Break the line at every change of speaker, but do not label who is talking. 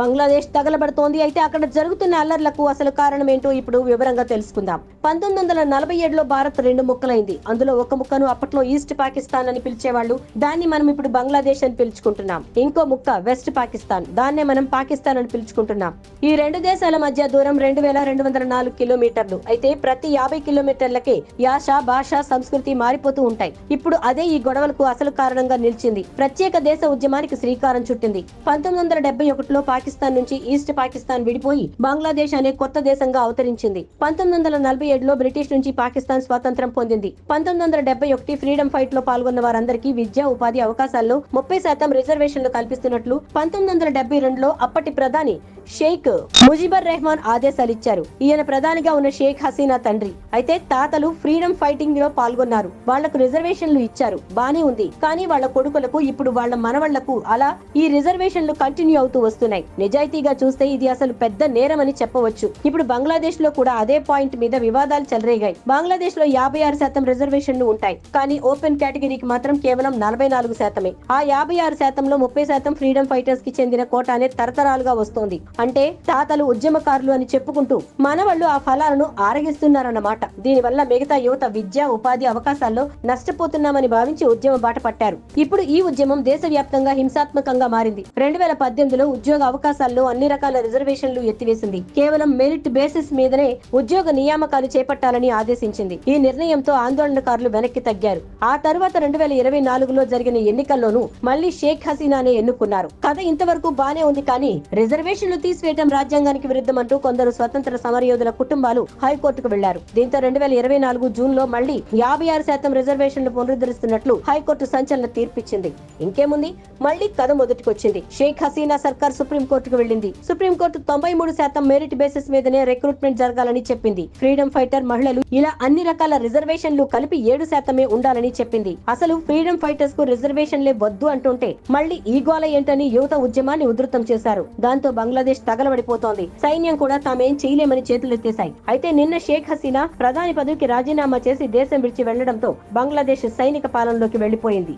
బంగ్లాదేశ్ తగలబడుతోంది. అయితే అక్కడ జరుగుతున్న అల్లర్లకు అసలు కారణం ఏంటో ఇప్పుడు వివరంగా తెలుసుకుందాం. 1947లో భారత్ రెండు ముక్కలైంది. అందులో ఒక ముక్కను అప్పట్లో ఈస్ట్ పాకిస్తాన్ అని పిలిచేవాళ్ళు. దాన్ని మనం ఇప్పుడు బంగ్లాదేశ్ అని పిలుచుకుంటున్నాం. ఇంకో ముక్క వెస్ట్ పాకిస్తాన్, దాన్నే మనం పాకిస్తాన్ అని పిలుచుకుంటున్నాం. ఈ రెండు దేశాల మధ్య దూరం 2204 కిలోమీటర్లు. అయితే ప్రతి 50 కిలోమీటర్లకే యాస, భాష, సంస్కృతి మారిపోతూ ఉంటాయి. ఇప్పుడు అదే ఈ గొడవలకు అసలు కారణంగా నిలిచింది. ప్రత్యేక దేశ ఉద్యమానికి శ్రీకారం చుట్టింది. 1971లో పాకిస్తాన్ నుంచి ఈస్ట్ పాకిస్తాన్ విడిపోయి బంగ్లాదేశ్ అనే కొత్త దేశంగా అవతరించింది. 1947లో బ్రిటిష్ నుంచి పాకిస్తాన్ స్వాతంత్రం పొందింది. 1971 ఫ్రీడమ్ ఫైట్ లో పాల్గొన్న వారందరికీ విద్యా, ఉపాధి అవకాశాల్లో 30% రిజర్వేషన్లు కల్పిస్తున్నట్లు 1972లో అప్పటి ప్రధాని షేక్ ముజిబుర్ రెహమాన్ ఆదేశాలిచ్చారు. ఈయన ప్రధానిగా ఉన్న షేక్ హసీనా తండ్రి. అయితే తాతలు ఫ్రీడమ్ ఫైటింగ్ లో పాల్గొన్నారు. వాళ్లకు రిజర్వేషన్లు ఇచ్చారు, బానే ఉంది. కానీ వాళ్ళ కొడుకులకు, ఇప్పుడు వాళ్ళ మనవళ్లకు అలా ఈ రిజర్వేషన్లు కంటిన్యూ అవుతూ వస్తున్నాయి. నిజాయితీగా చూస్తే ఇది అసలు పెద్ద నేరమని చెప్పవచ్చు. ఇప్పుడు బంగ్లాదేశ్ లో కూడా అదే పాయింట్ మీద వివాదాలు చెలరేగాయి. బంగ్లాదేశ్ లో 56% రిజర్వేషన్లు ఉంటాయి. కానీ ఓపెన్ కేటగిరీకి మాత్రం కేవలం 44%. ఆ 56%లో 30% ఫ్రీడమ్ ఫైటర్స్ కి చెందిన కోటానే తరతరాలుగా వస్తోంది. అంటే తాతలు ఉద్యమకారులు అని చెప్పుకుంటూ మనవాళ్లు ఆ ఫలాలను ఆరగిస్తున్నారన్నమాట. దీనివల్ల మిగతా యువత విద్య, ఉపాధి అవకాశాల్లో నష్టపోతున్నామని భావించి ఉద్యమ బాట పట్టారు. ఇప్పుడు ఈ ఉద్యమం దేశవ్యాప్తంగా హింసాత్మకంగా మారింది. 2018లో ఉద్యోగ అవకాశాల్లో అన్ని రకాల రిజర్వేషన్లు ఎత్తివేసింది. కేవలం మెరిట్ బేసిస్ మీదనే ఉద్యోగ నియామకాలు చేపట్టాలని ఆదేశించింది. ఈ నిర్ణయంతో ఆందోళనకారులు వెనక్కి తగ్గారు. ఆ తర్వాత 2024లో జరిగిన ఎన్నికల్లోనూ మళ్లీ షేక్ హసీనానే ఎన్నుకున్నారు. కథ ఇంతవరకు బానే ఉంది. కానీ రిజర్వేషన్లు తీసివేయడం రాజ్యాంగానికి విరుద్ధమంటూ కొందరు స్వతంత్ర సమరయోధుల కుటుంబాలు హైకోర్టుకు వెళ్లారు. దీంతో 2024 జూన్లో మళ్లీ 56% రిజర్వేషన్లు పునరుద్ధరిస్తున్నట్లు హైకోర్టు సంచలన తీర్పిచ్చింది. ఇంకేముంది, మళ్లీ కథ మొదటికొచ్చింది. షేక్ హసీనా సర్కార్ సుప్రీంకోర్టుకు వెళ్లింది. సుప్రీంకోర్టు 93% మెరిట్ బేసిస్ మీదనే రిక్రూట్మెంట్ జరగాలని చెప్పింది. ఫ్రీడమ్ ఫైటర్, మహిళలు ఇలా అన్ని రకాల రిజర్వేషన్లు కలిపి 7% ఉండాలని చెప్పింది. అసలు ఫ్రీడమ్ ఫైటర్స్ కు రిజర్వేషన్లే వద్దు అంటుంటే మళ్లీ ఈ గోల ఏంటని యువత ఉద్యమాన్ని ఉధృతం చేశారు. దాంతో బంగ్లాదేశ్ తగలబడిపోతోంది. సైన్యం కూడా తామేం చేయలేమని చేతులెత్తేశాయి. అయితే నిన్న షేక్ హసీనా ప్రధాని పదవికి రాజీనామా చేసి దేశం విడిచి వెళ్లడంతో బంగ్లాదేశ్ సైనిక పాలనలోకి వెళ్లిపోయింది.